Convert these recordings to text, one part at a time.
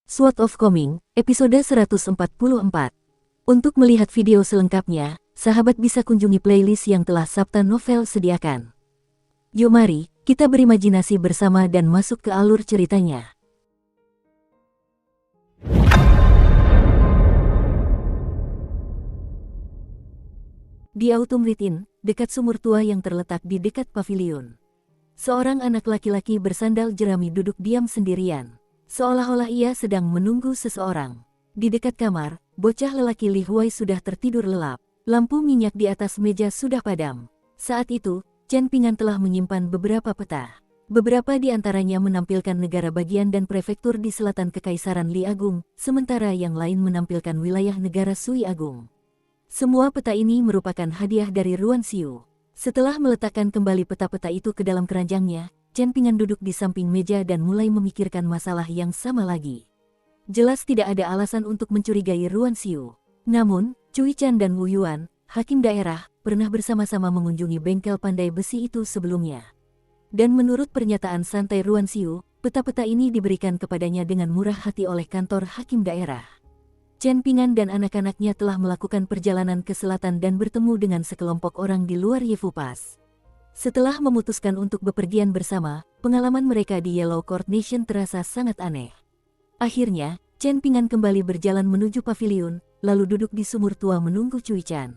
Sword of Coming, episode 144. Untuk melihat video selengkapnya, sahabat bisa kunjungi playlist yang telah Sabta Novel sediakan. Yuk mari, kita berimajinasi bersama dan masuk ke alur ceritanya. Di Autumn Ritin, dekat sumur tua yang terletak di dekat pavilion. Seorang anak laki-laki bersandal jerami duduk diam sendirian. Seolah-olah ia sedang menunggu seseorang. Di dekat kamar, bocah lelaki Li Huai sudah tertidur lelap. Lampu minyak di atas meja sudah padam. Saat itu, Chen Pingan telah menyimpan beberapa peta. Beberapa di antaranya menampilkan negara bagian dan prefektur di selatan Kekaisaran Li Agung, sementara yang lain menampilkan wilayah negara Sui Agung. Semua peta ini merupakan hadiah dari Ruan Xiu. Setelah meletakkan kembali peta-peta itu ke dalam keranjangnya, Chen Pingan duduk di samping meja dan mulai memikirkan masalah yang sama lagi. Jelas tidak ada alasan untuk mencurigai Ruan Xiu. Namun, Cui Chan dan Wu Yuan, hakim daerah, pernah bersama-sama mengunjungi bengkel pandai besi itu sebelumnya. Dan menurut pernyataan santai Ruan Xiu, peta-peta ini diberikan kepadanya dengan murah hati oleh kantor hakim daerah. Chen Pingan dan anak-anaknya telah melakukan perjalanan ke selatan dan bertemu dengan sekelompok orang di luar Yefu Pass. Setelah memutuskan untuk bepergian bersama, pengalaman mereka di Yellow Court Nation terasa sangat aneh. Akhirnya, Chen Pingan kembali berjalan menuju pavilion, lalu duduk di sumur tua menunggu Cui Chan.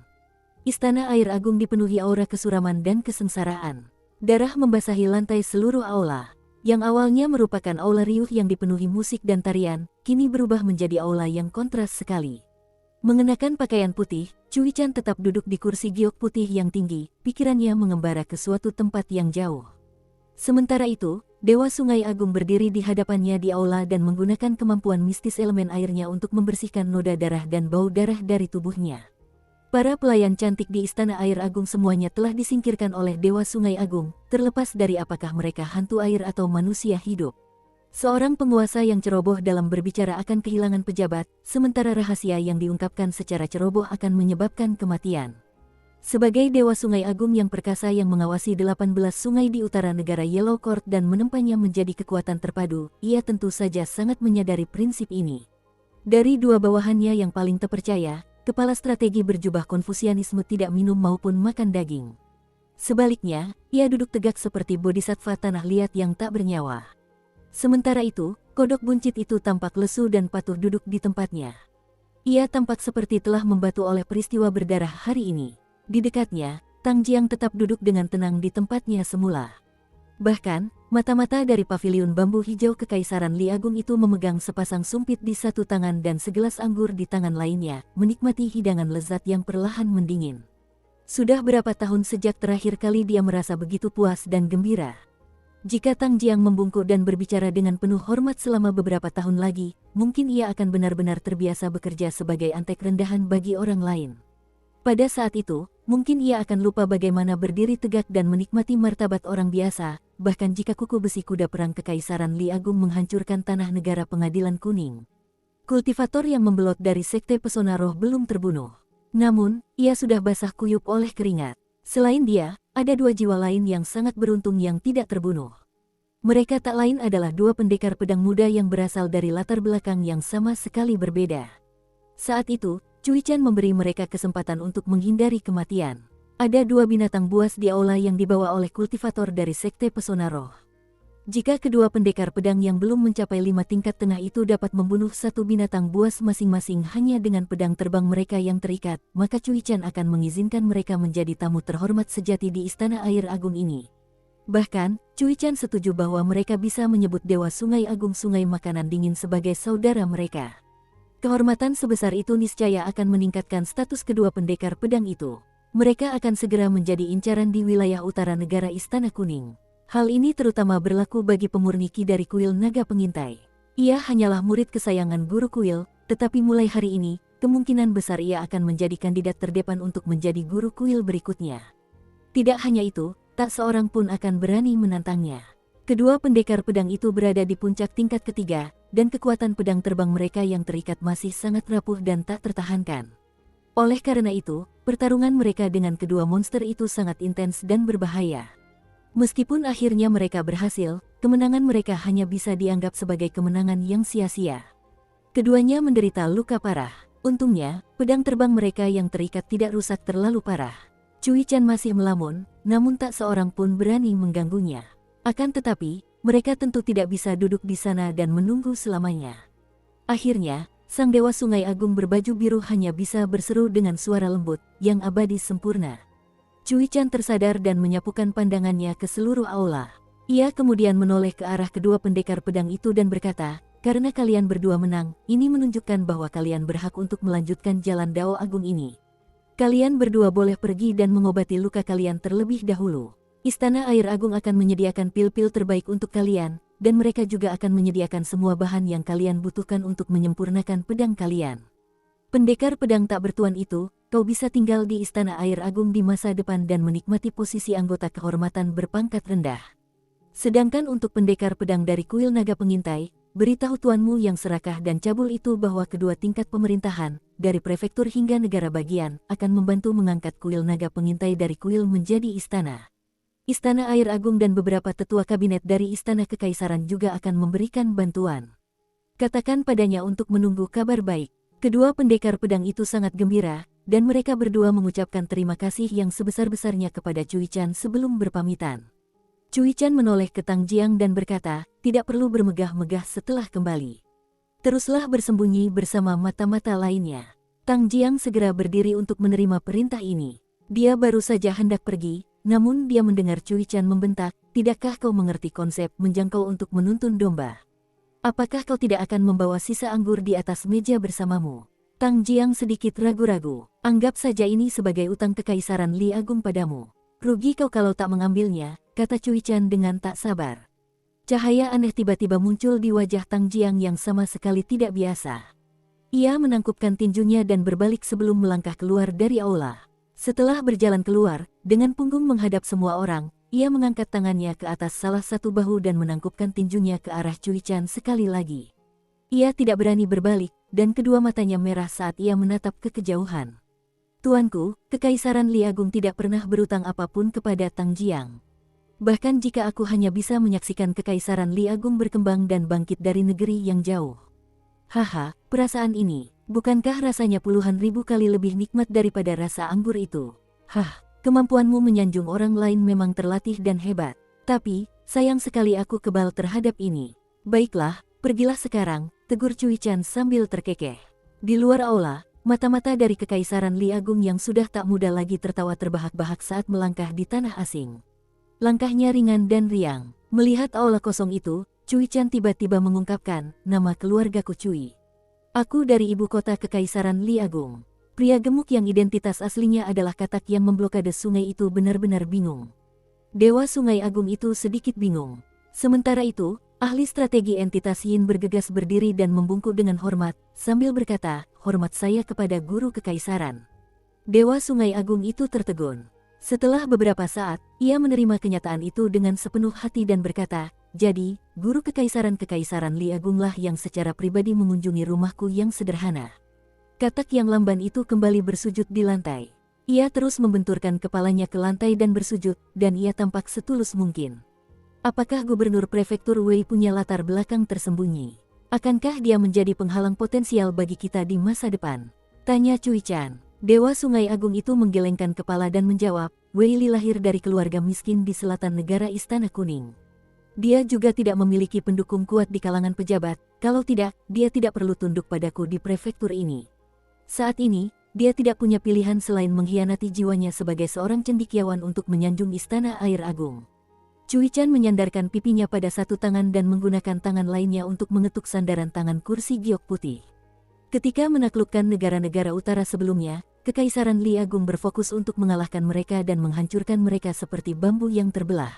Istana air agung dipenuhi aura kesuraman dan kesengsaraan. Darah membasahi lantai seluruh aula. Yang awalnya merupakan aula riuh yang dipenuhi musik dan tarian, kini berubah menjadi aula yang kontras sekali. Mengenakan pakaian putih, Cui Chan tetap duduk di kursi giok putih yang tinggi, pikirannya mengembara ke suatu tempat yang jauh. Sementara itu, Dewa Sungai Agung berdiri di hadapannya di aula dan menggunakan kemampuan mistis elemen airnya untuk membersihkan noda darah dan bau darah dari tubuhnya. Para pelayan cantik di Istana Air Agung semuanya telah disingkirkan oleh Dewa Sungai Agung, terlepas dari apakah mereka hantu air atau manusia hidup. Seorang penguasa yang ceroboh dalam berbicara akan kehilangan pejabat, sementara rahasia yang diungkapkan secara ceroboh akan menyebabkan kematian. Sebagai Dewa Sungai Agung yang perkasa yang mengawasi 18 sungai di utara negara Yellow Court dan menempanya menjadi kekuatan terpadu, ia tentu saja sangat menyadari prinsip ini. Dari dua bawahannya yang paling terpercaya, kepala strategi berjubah Konfusianisme tidak minum maupun makan daging. Sebaliknya, ia duduk tegak seperti bodhisattva tanah liat yang tak bernyawa. Sementara itu, kodok buncit itu tampak lesu dan patuh duduk di tempatnya. Ia tampak seperti telah membatu oleh peristiwa berdarah hari ini. Di dekatnya, Tang Jiang tetap duduk dengan tenang di tempatnya semula. Bahkan, mata-mata dari pavilion bambu hijau Kekaisaran Li Agung itu memegang sepasang sumpit di satu tangan dan segelas anggur di tangan lainnya, menikmati hidangan lezat yang perlahan mendingin. Sudah berapa tahun sejak terakhir kali dia merasa begitu puas dan gembira? Jika Tang Jiang membungkuk dan berbicara dengan penuh hormat selama beberapa tahun lagi, mungkin ia akan benar-benar terbiasa bekerja sebagai antek rendahan bagi orang lain. Pada saat itu, mungkin ia akan lupa bagaimana berdiri tegak dan menikmati martabat orang biasa, bahkan jika kuku besi kuda perang Kekaisaran Li Agung menghancurkan tanah negara Pengadilan Kuning. Kultivator yang membelot dari Sekte Pesona Roh belum terbunuh. Namun, ia sudah basah kuyup oleh keringat. Selain dia, ada dua jiwa lain yang sangat beruntung yang tidak terbunuh. Mereka tak lain adalah dua pendekar pedang muda yang berasal dari latar belakang yang sama sekali berbeda. Saat itu, Cui Chan memberi mereka kesempatan untuk menghindari kematian. Ada dua binatang buas di aula yang dibawa oleh kultivator dari Sekte Pesona Roh. Jika kedua pendekar pedang yang belum mencapai 5 tingkat tengah itu dapat membunuh satu binatang buas masing-masing hanya dengan pedang terbang mereka yang terikat, maka Cui Chan akan mengizinkan mereka menjadi tamu terhormat sejati di Istana Air Agung ini. Bahkan, Cui Chan setuju bahwa mereka bisa menyebut Dewa Sungai Agung Sungai Makanan Dingin sebagai saudara mereka. Kehormatan sebesar itu niscaya akan meningkatkan status kedua pendekar pedang itu. Mereka akan segera menjadi incaran di wilayah utara negara Istana Kuning. Hal ini terutama berlaku bagi pemurni Ki dari kuil naga pengintai. Ia hanyalah murid kesayangan guru kuil, tetapi mulai hari ini, kemungkinan besar ia akan menjadi kandidat terdepan untuk menjadi guru kuil berikutnya. Tidak hanya itu, tak seorang pun akan berani menantangnya. Kedua pendekar pedang itu berada di puncak tingkat ketiga, dan kekuatan pedang terbang mereka yang terikat masih sangat rapuh dan tak tertahankan. Oleh karena itu, pertarungan mereka dengan kedua monster itu sangat intens dan berbahaya. Meskipun akhirnya mereka berhasil, kemenangan mereka hanya bisa dianggap sebagai kemenangan yang sia-sia. Keduanya menderita luka parah. Untungnya, pedang terbang mereka yang terikat tidak rusak terlalu parah. Cui Chan masih melamun, namun tak seorang pun berani mengganggunya. Akan tetapi, mereka tentu tidak bisa duduk di sana dan menunggu selamanya. Akhirnya, sang Dewa Sungai Agung berbaju biru hanya bisa berseru dengan suara lembut, yang abadi sempurna. Cui Chan tersadar dan menyapukan pandangannya ke seluruh aula. Ia kemudian menoleh ke arah kedua pendekar pedang itu dan berkata, "Karena kalian berdua menang, ini menunjukkan bahwa kalian berhak untuk melanjutkan jalan Dao Agung ini. Kalian berdua boleh pergi dan mengobati luka kalian terlebih dahulu. Istana Air Agung akan menyediakan pil-pil terbaik untuk kalian, dan mereka juga akan menyediakan semua bahan yang kalian butuhkan untuk menyempurnakan pedang kalian. Pendekar pedang tak bertuan itu, kau bisa tinggal di Istana Air Agung di masa depan dan menikmati posisi anggota kehormatan berpangkat rendah. Sedangkan untuk pendekar pedang dari kuil naga pengintai, beritahu tuanmu yang serakah dan cabul itu bahwa kedua tingkat pemerintahan, dari prefektur hingga negara bagian, akan membantu mengangkat kuil naga pengintai dari kuil menjadi istana. Istana Air Agung dan beberapa tetua kabinet dari Istana Kekaisaran juga akan memberikan bantuan. Katakan padanya untuk menunggu kabar baik." Kedua pendekar pedang itu sangat gembira, dan mereka berdua mengucapkan terima kasih yang sebesar-besarnya kepada Cui Chan sebelum berpamitan. Cui Chan menoleh ke Tang Jiang dan berkata, "Tidak perlu bermegah-megah setelah kembali. Teruslah bersembunyi bersama mata-mata lainnya." Tang Jiang segera berdiri untuk menerima perintah ini. Dia baru saja hendak pergi, namun dia mendengar Cui Chan membentak, "Tidakkah kau mengerti konsep menjangkau untuk menuntun domba? Apakah kau tidak akan membawa sisa anggur di atas meja bersamamu?" Tang Jiang sedikit ragu-ragu. "Anggap saja ini sebagai utang kekaisaran Li Agung padamu. Rugi kau kalau tak mengambilnya," kata Cui Chan dengan tak sabar. Cahaya aneh tiba-tiba muncul di wajah Tang Jiang yang sama sekali tidak biasa. Ia menangkupkan tinjunya dan berbalik sebelum melangkah keluar dari aula. Setelah berjalan keluar, dengan punggung menghadap semua orang, ia mengangkat tangannya ke atas salah satu bahu dan menangkupkan tinjunya ke arah Cui Chan sekali lagi. Ia tidak berani berbalik, dan kedua matanya merah saat ia menatap ke kejauhan. "Tuanku, Kekaisaran Li Agung tidak pernah berutang apapun kepada Tang Jiang. Bahkan jika aku hanya bisa menyaksikan Kekaisaran Li Agung berkembang dan bangkit dari negeri yang jauh. Haha, perasaan ini, bukankah rasanya puluhan ribu kali lebih nikmat daripada rasa anggur itu? Hah, kemampuanmu menyanjung orang lain memang terlatih dan hebat. Tapi, sayang sekali aku kebal terhadap ini. Baiklah, pergilah sekarang," tegur Cui Chan sambil terkekeh. Di luar aula, mata-mata dari Kekaisaran Li Agung yang sudah tak muda lagi tertawa terbahak-bahak saat melangkah di tanah asing. Langkahnya ringan dan riang. Melihat aula kosong itu, Cui Chan tiba-tiba mengungkapkan, "Nama keluargaku Cui. Aku dari ibu kota Kekaisaran Li Agung." Pria gemuk yang identitas aslinya adalah katak yang memblokade sungai itu benar-benar bingung. Dewa Sungai Agung itu sedikit bingung. Sementara itu, ahli strategi entitas Yin bergegas berdiri dan membungkuk dengan hormat, sambil berkata, "Hormat saya kepada guru kekaisaran." Dewa Sungai Agung itu tertegun. Setelah beberapa saat, ia menerima kenyataan itu dengan sepenuh hati dan berkata, "Jadi, guru Kekaisaran Li Agunglah yang secara pribadi mengunjungi rumahku yang sederhana." Katak yang lamban itu kembali bersujud di lantai. Ia terus membenturkan kepalanya ke lantai dan bersujud, dan ia tampak setulus mungkin. "Apakah Gubernur Prefektur Wei punya latar belakang tersembunyi? Akankah dia menjadi penghalang potensial bagi kita di masa depan?" tanya Cui Chan. Dewa Sungai Agung itu menggelengkan kepala dan menjawab, "Wei Li lahir dari keluarga miskin di selatan negara Istana Kuning. Dia juga tidak memiliki pendukung kuat di kalangan pejabat, kalau tidak, dia tidak perlu tunduk padaku di prefektur ini. Saat ini, dia tidak punya pilihan selain mengkhianati jiwanya sebagai seorang cendekiawan untuk menyanjung Istana Air Agung." Cui Chan menyandarkan pipinya pada satu tangan dan menggunakan tangan lainnya untuk mengetuk sandaran tangan kursi giok putih. Ketika menaklukkan negara-negara utara sebelumnya, Kekaisaran Li Agung berfokus untuk mengalahkan mereka dan menghancurkan mereka seperti bambu yang terbelah.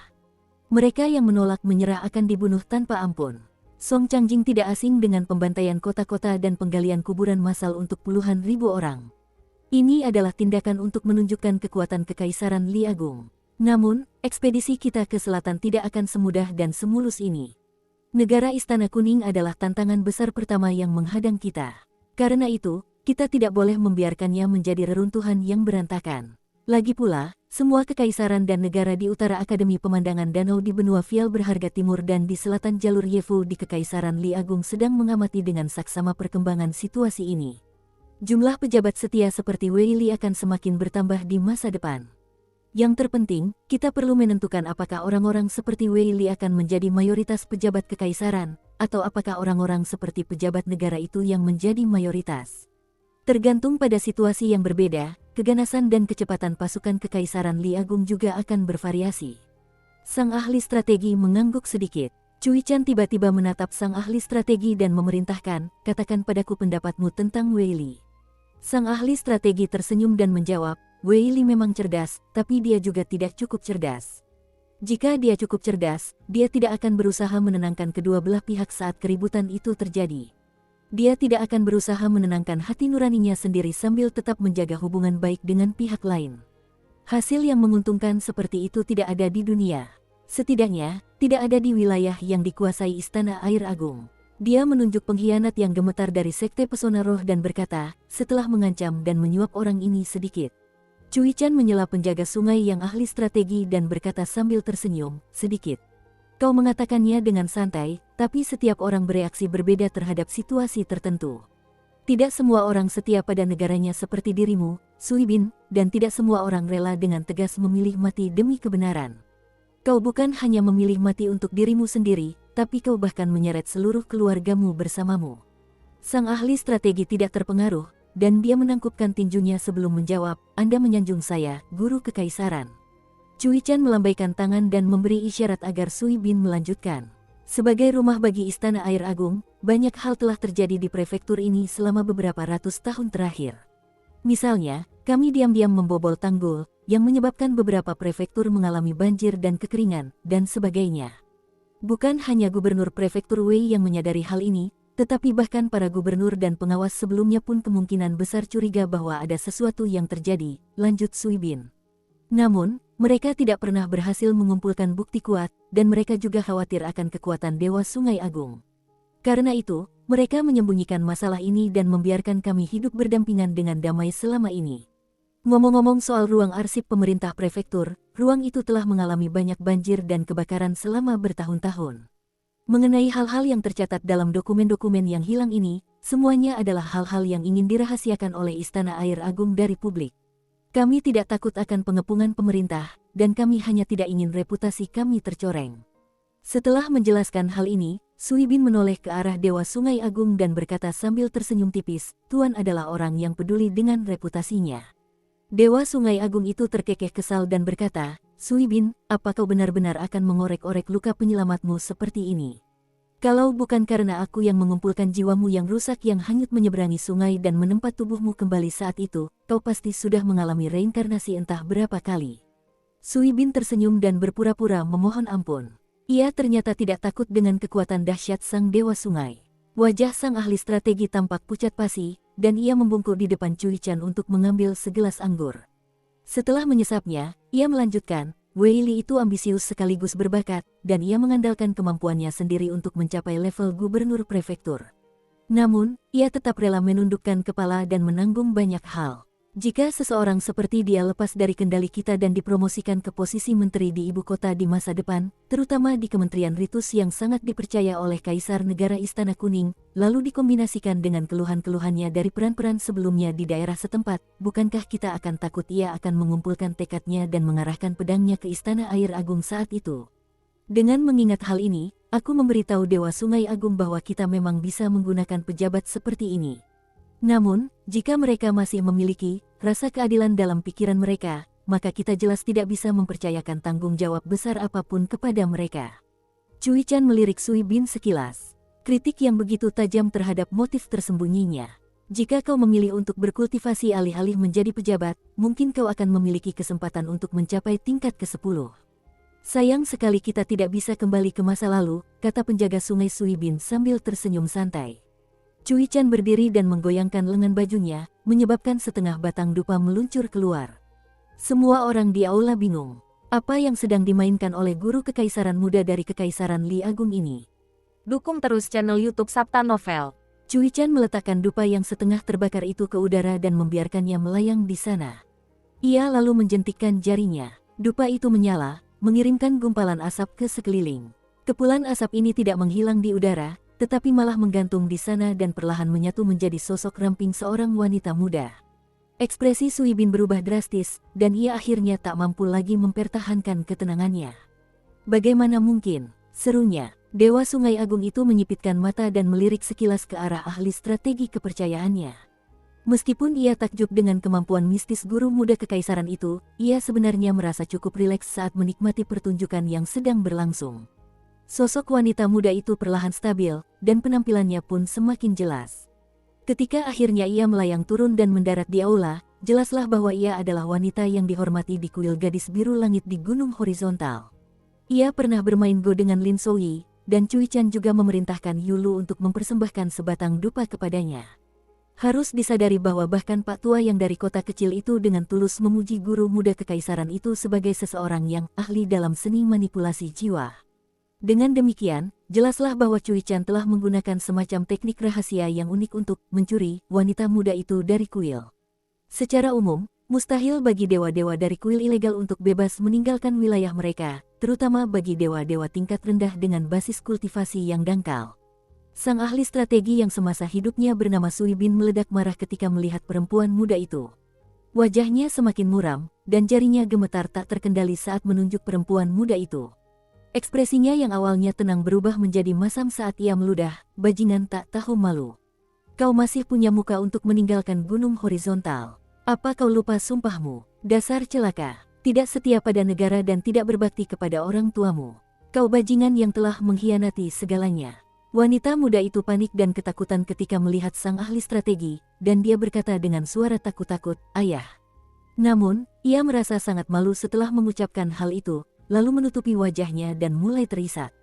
Mereka yang menolak menyerah akan dibunuh tanpa ampun. Song Changjing tidak asing dengan pembantaian kota-kota dan penggalian kuburan massal untuk puluhan ribu orang. Ini adalah tindakan untuk menunjukkan kekuatan Kekaisaran Li Agung. Namun, ekspedisi kita ke selatan tidak akan semudah dan semulus ini. Negara Istana Kuning adalah tantangan besar pertama yang menghadang kita. Karena itu, kita tidak boleh membiarkannya menjadi reruntuhan yang berantakan. Lagi pula, Semua kekaisaran dan negara di utara Akademi Pemandangan Danau di benua Fial Berharga Timur dan di selatan jalur Yefu di Kekaisaran Li Agung sedang mengamati dengan saksama perkembangan situasi ini. Jumlah pejabat setia seperti Wei Li akan semakin bertambah di masa depan. Yang terpenting, kita perlu menentukan apakah orang-orang seperti Wei Li akan menjadi mayoritas pejabat kekaisaran, atau apakah orang-orang seperti pejabat negara itu yang menjadi mayoritas. Tergantung pada situasi yang berbeda, keganasan dan kecepatan pasukan Kekaisaran Li Agung juga akan bervariasi. Sang ahli strategi mengangguk sedikit. Cui Chan tiba-tiba menatap sang ahli strategi dan memerintahkan, katakan padaku pendapatmu tentang Wei Li. Sang ahli strategi tersenyum dan menjawab, Wei Li memang cerdas, tapi dia juga tidak cukup cerdas. Jika dia cukup cerdas, dia tidak akan berusaha menenangkan kedua belah pihak saat keributan itu terjadi. Dia tidak akan berusaha menenangkan hati nuraninya sendiri sambil tetap menjaga hubungan baik dengan pihak lain. Hasil yang menguntungkan seperti itu tidak ada di dunia. Setidaknya, tidak ada di wilayah yang dikuasai Istana Air Agung. Dia menunjuk pengkhianat yang gemetar dari Sekte Pesona Roh dan berkata, setelah mengancam dan menyuap orang ini sedikit. Cui Chan menyela penjaga sungai yang ahli strategi dan berkata sambil tersenyum, sedikit. Kau mengatakannya dengan santai, tapi setiap orang bereaksi berbeda terhadap situasi tertentu. Tidak semua orang setia pada negaranya seperti dirimu, Sui Bin, dan tidak semua orang rela dengan tegas memilih mati demi kebenaran. Kau bukan hanya memilih mati untuk dirimu sendiri, tapi kau bahkan menyeret seluruh keluargamu bersamamu. Sang ahli strategi tidak terpengaruh, dan dia menangkupkan tinjunya sebelum menjawab, Anda menyanjung saya, Guru Kekaisaran. Cui Chan melambaikan tangan dan memberi isyarat agar Sui Bin melanjutkan. Sebagai rumah bagi Istana Air Agung, banyak hal telah terjadi di prefektur ini selama beberapa ratus tahun terakhir. Misalnya, kami diam-diam membobol tanggul, yang menyebabkan beberapa prefektur mengalami banjir dan kekeringan, dan sebagainya. Bukan hanya gubernur prefektur Wei yang menyadari hal ini, tetapi bahkan para gubernur dan pengawas sebelumnya pun kemungkinan besar curiga bahwa ada sesuatu yang terjadi, lanjut Sui Bin. Namun, mereka tidak pernah berhasil mengumpulkan bukti kuat, dan mereka juga khawatir akan kekuatan Dewa Sungai Agung. Karena itu, mereka menyembunyikan masalah ini dan membiarkan kami hidup berdampingan dengan damai selama ini. Ngomong-ngomong soal ruang arsip pemerintah prefektur, ruang itu telah mengalami banyak banjir dan kebakaran selama bertahun-tahun. Mengenai hal-hal yang tercatat dalam dokumen-dokumen yang hilang ini, semuanya adalah hal-hal yang ingin dirahasiakan oleh Istana Air Agung dari publik. Kami tidak takut akan pengepungan pemerintah, dan kami hanya tidak ingin reputasi kami tercoreng. Setelah menjelaskan hal ini, Sui Bin menoleh ke arah Dewa Sungai Agung dan berkata sambil tersenyum tipis, Tuan adalah orang yang peduli dengan reputasinya. Dewa Sungai Agung itu terkekeh kesal dan berkata, Sui Bin, apa kau benar-benar akan mengorek-orek luka penyelamatmu seperti ini? Kalau bukan karena aku yang mengumpulkan jiwamu yang rusak yang hanyut menyeberangi sungai dan menempat tubuhmu kembali saat itu, kau pasti sudah mengalami reinkarnasi entah berapa kali. Sui Bin tersenyum dan berpura-pura memohon ampun. Ia ternyata tidak takut dengan kekuatan dahsyat sang Dewa Sungai. Wajah sang ahli strategi tampak pucat pasi, dan ia membungkuk di depan Cui Chan untuk mengambil segelas anggur. Setelah menyesapnya, ia melanjutkan, Wei Li itu ambisius sekaligus berbakat, dan ia mengandalkan kemampuannya sendiri untuk mencapai level gubernur prefektur. Namun, ia tetap rela menundukkan kepala dan menanggung banyak hal. Jika seseorang seperti dia lepas dari kendali kita dan dipromosikan ke posisi menteri di ibu kota di masa depan, terutama di Kementerian Ritus yang sangat dipercaya oleh Kaisar Negara Istana Kuning, lalu dikombinasikan dengan keluhan-keluhannya dari peran-peran sebelumnya di daerah setempat, bukankah kita akan takut ia akan mengumpulkan tekadnya dan mengarahkan pedangnya ke Istana Air Agung saat itu? Dengan mengingat hal ini, aku memberitahu Dewa Sungai Agung bahwa kita memang bisa menggunakan pejabat seperti ini. Namun, jika mereka masih memiliki rasa keadilan dalam pikiran mereka, maka kita jelas tidak bisa mempercayakan tanggung jawab besar apapun kepada mereka. Cui Chan melirik Sui Bin sekilas. Kritik yang begitu tajam terhadap motif tersembunyinya. Jika kau memilih untuk berkultivasi alih-alih menjadi pejabat, mungkin kau akan memiliki kesempatan untuk mencapai tingkat ke-10. Sayang sekali kita tidak bisa kembali ke masa lalu, kata penjaga sungai Sui Bin sambil tersenyum santai. Cui Chan berdiri dan menggoyangkan lengan bajunya, menyebabkan setengah batang dupa meluncur keluar. Semua orang di aula bingung. Apa yang sedang dimainkan oleh guru kekaisaran muda dari Kekaisaran Li Agung ini? Dukung terus channel YouTube Sabta Novel. Cui Chan meletakkan dupa yang setengah terbakar itu ke udara dan membiarkannya melayang di sana. Ia lalu menjentikkan jarinya. Dupa itu menyala, mengirimkan gumpalan asap ke sekeliling. Kepulan asap ini tidak menghilang di udara, tetapi malah menggantung di sana dan perlahan menyatu menjadi sosok ramping seorang wanita muda. Ekspresi Sui Bin berubah drastis, dan ia akhirnya tak mampu lagi mempertahankan ketenangannya. Bagaimana mungkin? Serunya. Dewa Sungai Agung itu menyipitkan mata dan melirik sekilas ke arah ahli strategi kepercayaannya. Meskipun ia takjub dengan kemampuan mistis guru muda kekaisaran itu, ia sebenarnya merasa cukup rileks saat menikmati pertunjukan yang sedang berlangsung. Sosok wanita muda itu perlahan stabil, dan penampilannya pun semakin jelas. Ketika akhirnya ia melayang turun dan mendarat di aula, jelaslah bahwa ia adalah wanita yang dihormati di kuil gadis biru langit di Gunung Horizontal. Ia pernah bermain go dengan Lin Souyi, dan Cui Chan juga memerintahkan Yulu untuk mempersembahkan sebatang dupa kepadanya. Harus disadari bahwa bahkan Pak Tua yang dari kota kecil itu dengan tulus memuji guru muda kekaisaran itu sebagai seseorang yang ahli dalam seni manipulasi jiwa. Dengan demikian, jelaslah bahwa Cui Chan telah menggunakan semacam teknik rahasia yang unik untuk mencuri wanita muda itu dari kuil. Secara umum, mustahil bagi dewa-dewa dari kuil ilegal untuk bebas meninggalkan wilayah mereka, terutama bagi dewa-dewa tingkat rendah dengan basis kultivasi yang dangkal. Sang ahli strategi yang semasa hidupnya bernama Sui Bin meledak marah ketika melihat perempuan muda itu. Wajahnya semakin muram, dan jarinya gemetar tak terkendali saat menunjuk perempuan muda itu. Ekspresinya yang awalnya tenang berubah menjadi masam saat ia meludah, bajingan tak tahu malu. Kau masih punya muka untuk meninggalkan Gunung Horizontal. Apa kau lupa sumpahmu? Dasar celaka. Tidak setia pada negara dan tidak berbakti kepada orang tuamu. Kau bajingan yang telah mengkhianati segalanya. Wanita muda itu panik dan ketakutan ketika melihat sang ahli strategi, dan dia berkata dengan suara takut-takut, "Ayah." Namun, ia merasa sangat malu setelah mengucapkan hal itu, lalu menutupi wajahnya dan mulai terisak.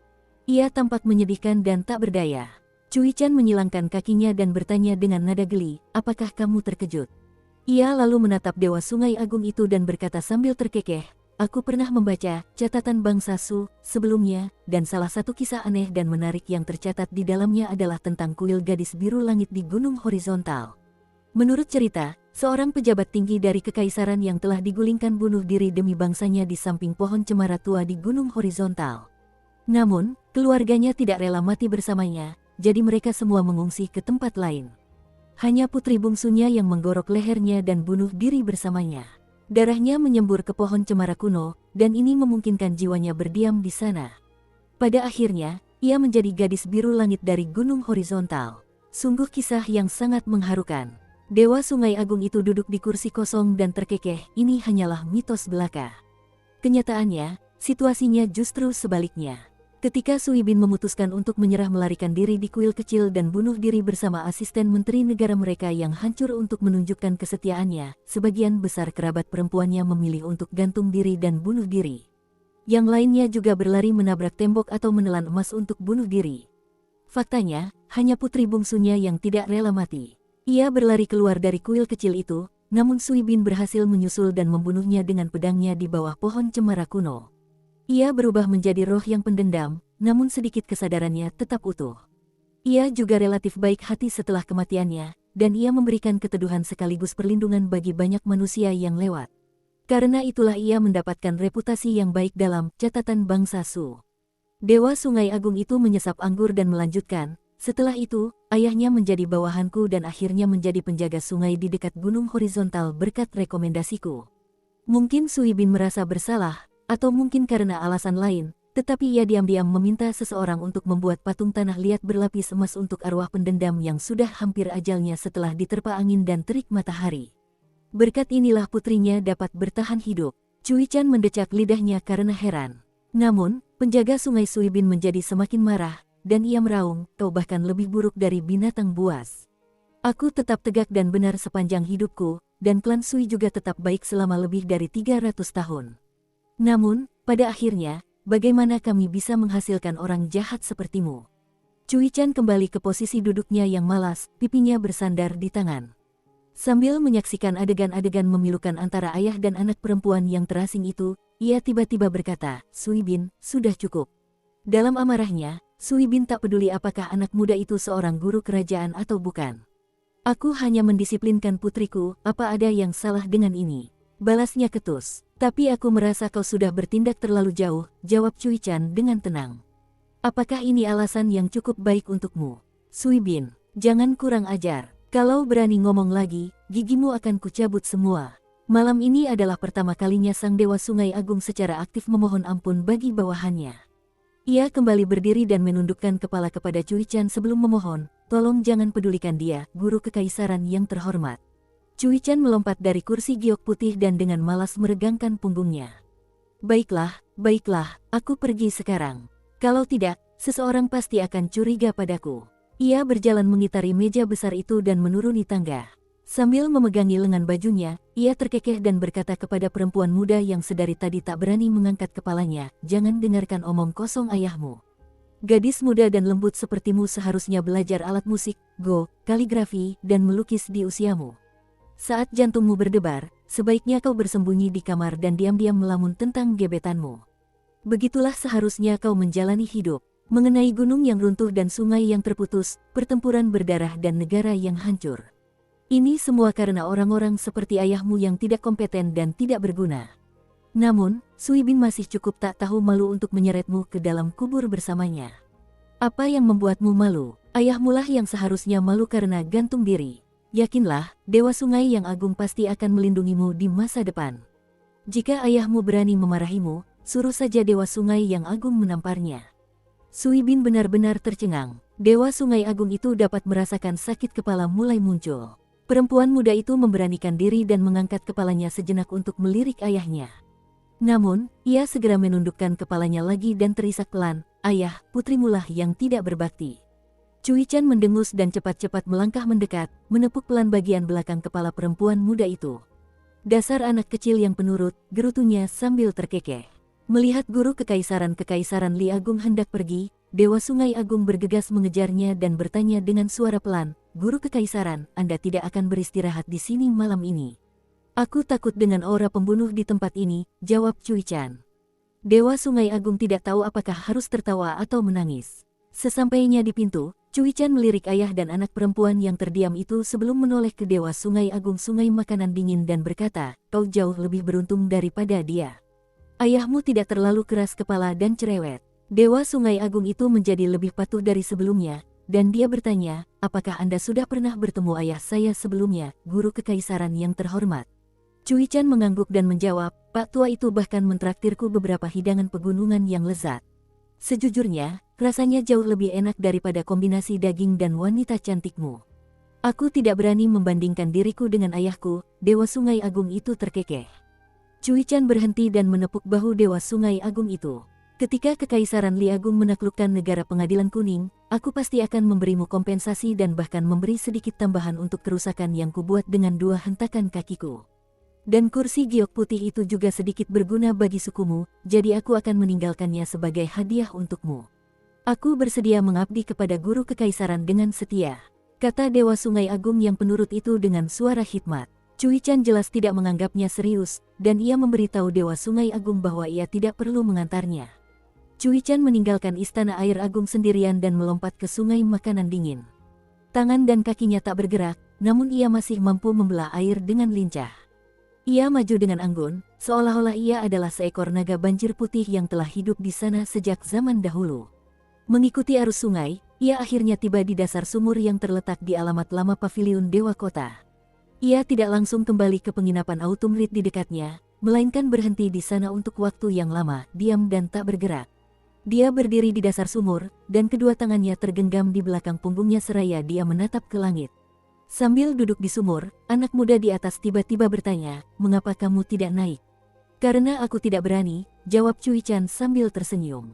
Ia tampak menyedihkan dan tak berdaya. Cui Chan menyilangkan kakinya dan bertanya dengan nada geli, "Apakah kamu terkejut?" Ia lalu menatap Dewa Sungai Agung itu dan berkata sambil terkekeh, "Aku pernah membaca catatan bangsa Su sebelumnya, dan salah satu kisah aneh dan menarik yang tercatat di dalamnya adalah tentang kuil gadis biru langit di Gunung Horizontal. Menurut cerita, seorang pejabat tinggi dari kekaisaran yang telah digulingkan bunuh diri demi bangsanya di samping pohon cemara tua di Gunung Horizontal. Namun, keluarganya tidak rela mati bersamanya, jadi mereka semua mengungsi ke tempat lain. Hanya putri bungsunya yang menggorok lehernya dan bunuh diri bersamanya. Darahnya menyembur ke pohon cemara kuno, dan ini memungkinkan jiwanya berdiam di sana. Pada akhirnya, ia menjadi gadis biru langit dari Gunung Horizontal. Sungguh kisah yang sangat mengharukan." Dewa Sungai Agung itu duduk di kursi kosong dan terkekeh, ini hanyalah mitos belaka. Kenyataannya, situasinya justru sebaliknya. Ketika Sui Bin memutuskan untuk menyerah melarikan diri di kuil kecil dan bunuh diri bersama asisten menteri negara mereka yang hancur untuk menunjukkan kesetiaannya, sebagian besar kerabat perempuannya memilih untuk gantung diri dan bunuh diri. Yang lainnya juga berlari menabrak tembok atau menelan emas untuk bunuh diri. Faktanya, hanya putri bungsunya yang tidak rela mati. Ia berlari keluar dari kuil kecil itu, namun Sui Bin berhasil menyusul dan membunuhnya dengan pedangnya di bawah pohon cemara kuno. Ia berubah menjadi roh yang pendendam, namun sedikit kesadarannya tetap utuh. Ia juga relatif baik hati setelah kematiannya, dan ia memberikan keteduhan sekaligus perlindungan bagi banyak manusia yang lewat. Karena itulah ia mendapatkan reputasi yang baik dalam catatan bangsa Su. Dewa Sungai Agung itu menyesap anggur dan melanjutkan, "Setelah itu, ayahnya menjadi bawahanku dan akhirnya menjadi penjaga sungai di dekat Gunung Horizontal berkat rekomendasiku." Mungkin Sui Bin merasa bersalah, atau mungkin karena alasan lain, tetapi ia diam-diam meminta seseorang untuk membuat patung tanah liat berlapis emas untuk arwah pendendam yang sudah hampir ajalnya setelah diterpa angin dan terik matahari. Berkat inilah putrinya dapat bertahan hidup. Cui Chan mendecak lidahnya karena heran. Namun, penjaga sungai Sui Bin menjadi semakin marah, dan ia meraung, "Kau bahkan lebih buruk dari binatang buas. Aku tetap tegak dan benar sepanjang hidupku, dan klan Sui juga tetap baik selama lebih dari 300 tahun. Namun, pada akhirnya, bagaimana kami bisa menghasilkan orang jahat sepertimu?" Cui Chan kembali ke posisi duduknya yang malas, pipinya bersandar di tangan. Sambil menyaksikan adegan-adegan memilukan antara ayah dan anak perempuan yang terasing itu, ia tiba-tiba berkata, "Sui Bin, sudah cukup." Dalam amarahnya, Sui Bin tak peduli apakah anak muda itu seorang guru kerajaan atau bukan. "Aku hanya mendisiplinkan putriku, apa ada yang salah dengan ini?" balasnya ketus. Tapi aku merasa kau sudah bertindak terlalu jauh, jawab Cui Chan dengan tenang. Apakah ini alasan yang cukup baik untukmu? Sui Bin, jangan kurang ajar. Kalau berani ngomong lagi, gigimu akan kucabut semua. Malam ini adalah pertama kalinya sang Dewa Sungai Agung secara aktif memohon ampun bagi bawahannya. Ia kembali berdiri dan menundukkan kepala kepada Cui Chan sebelum memohon, tolong jangan pedulikan dia, guru kekaisaran yang terhormat. Cui Chan melompat dari kursi giok putih dan dengan malas meregangkan punggungnya. Baiklah, aku pergi sekarang. Kalau tidak, seseorang pasti akan curiga padaku. Ia berjalan mengitari meja besar itu dan menuruni tangga. Sambil memegangi lengan bajunya, ia terkekeh dan berkata kepada perempuan muda yang sedari tadi tak berani mengangkat kepalanya, jangan dengarkan omong kosong ayahmu. Gadis muda dan lembut sepertimu seharusnya belajar alat musik, kaligrafi, dan melukis di usiamu. Saat jantungmu berdebar, sebaiknya kau bersembunyi di kamar dan diam-diam melamun tentang gebetanmu. Begitulah seharusnya kau menjalani hidup, mengenai gunung yang runtuh dan sungai yang terputus, pertempuran berdarah dan negara yang hancur. Ini semua karena orang-orang seperti ayahmu yang tidak kompeten dan tidak berguna. Namun, Sui Bin masih cukup tak tahu malu untuk menyeretmu ke dalam kubur bersamanya. Apa yang membuatmu malu? Ayahmulah yang seharusnya malu karena gantung diri. Yakinlah, Dewa Sungai yang Agung pasti akan melindungimu di masa depan. Jika ayahmu berani memarahimu, suruh saja Dewa Sungai yang Agung menamparnya. Sui Bin benar-benar tercengang. Dewa Sungai Agung itu dapat merasakan sakit kepala mulai muncul. Perempuan muda itu memberanikan diri dan mengangkat kepalanya sejenak untuk melirik ayahnya. Namun, ia segera menundukkan kepalanya lagi dan terisak pelan, ayah, putrimulah yang tidak berbakti. Cui Chan mendengus dan cepat-cepat melangkah mendekat, menepuk pelan bagian belakang kepala perempuan muda itu. Dasar anak kecil yang penurut, gerutunya sambil terkekeh. Melihat guru kekaisaran Li Agung hendak pergi, Dewa Sungai Agung bergegas mengejarnya dan bertanya dengan suara pelan, Guru kekaisaran, Anda tidak akan beristirahat di sini malam ini. Aku takut dengan aura pembunuh di tempat ini, jawab Cui Chan. Dewa Sungai Agung tidak tahu apakah harus tertawa atau menangis. Sesampainya di pintu, Cui Chan melirik ayah dan anak perempuan yang terdiam itu sebelum menoleh ke Dewa Sungai Agung sungai makanan dingin dan berkata, kau jauh lebih beruntung daripada dia. Ayahmu tidak terlalu keras kepala dan cerewet. Dewa Sungai Agung itu menjadi lebih patuh dari sebelumnya, dan dia bertanya, apakah Anda sudah pernah bertemu ayah saya sebelumnya, guru kekaisaran yang terhormat? Cui Chan mengangguk dan menjawab, Pak tua itu bahkan mentraktirku beberapa hidangan pegunungan yang lezat. Sejujurnya, rasanya jauh lebih enak daripada kombinasi daging dan wanita cantikmu. Aku tidak berani membandingkan diriku dengan ayahku, Dewa Sungai Agung itu terkekeh. Cui Chan berhenti dan menepuk bahu Dewa Sungai Agung itu. Ketika Kekaisaran Li Agung menaklukkan negara Pengadilan Kuning, aku pasti akan memberimu kompensasi dan bahkan memberi sedikit tambahan untuk kerusakan yang kubuat dengan 2 hentakan kakiku. Dan kursi giok putih itu juga sedikit berguna bagi sukumu, jadi aku akan meninggalkannya sebagai hadiah untukmu. Aku bersedia mengabdi kepada guru kekaisaran dengan setia, kata Dewa Sungai Agung yang penurut itu dengan suara hikmat. Cui Chan jelas tidak menganggapnya serius, dan ia memberitahu Dewa Sungai Agung bahwa ia tidak perlu mengantarnya. Cui Chan meninggalkan istana air agung sendirian dan melompat ke sungai makanan dingin. Tangan dan kakinya tak bergerak, namun ia masih mampu membelah air dengan lincah. Ia maju dengan anggun, seolah-olah ia adalah seekor naga banjir putih yang telah hidup di sana sejak zaman dahulu. Mengikuti arus sungai, ia akhirnya tiba di dasar sumur yang terletak di alamat lama paviliun Dewa Kota. Ia tidak langsung kembali ke penginapan Autumn Reed di dekatnya, melainkan berhenti di sana untuk waktu yang lama, diam dan tak bergerak. Dia berdiri di dasar sumur, dan kedua tangannya tergenggam di belakang punggungnya seraya dia menatap ke langit. Sambil duduk di sumur, anak muda di atas tiba-tiba bertanya, mengapa kamu tidak naik? Karena aku tidak berani, jawab Cui Chan sambil tersenyum.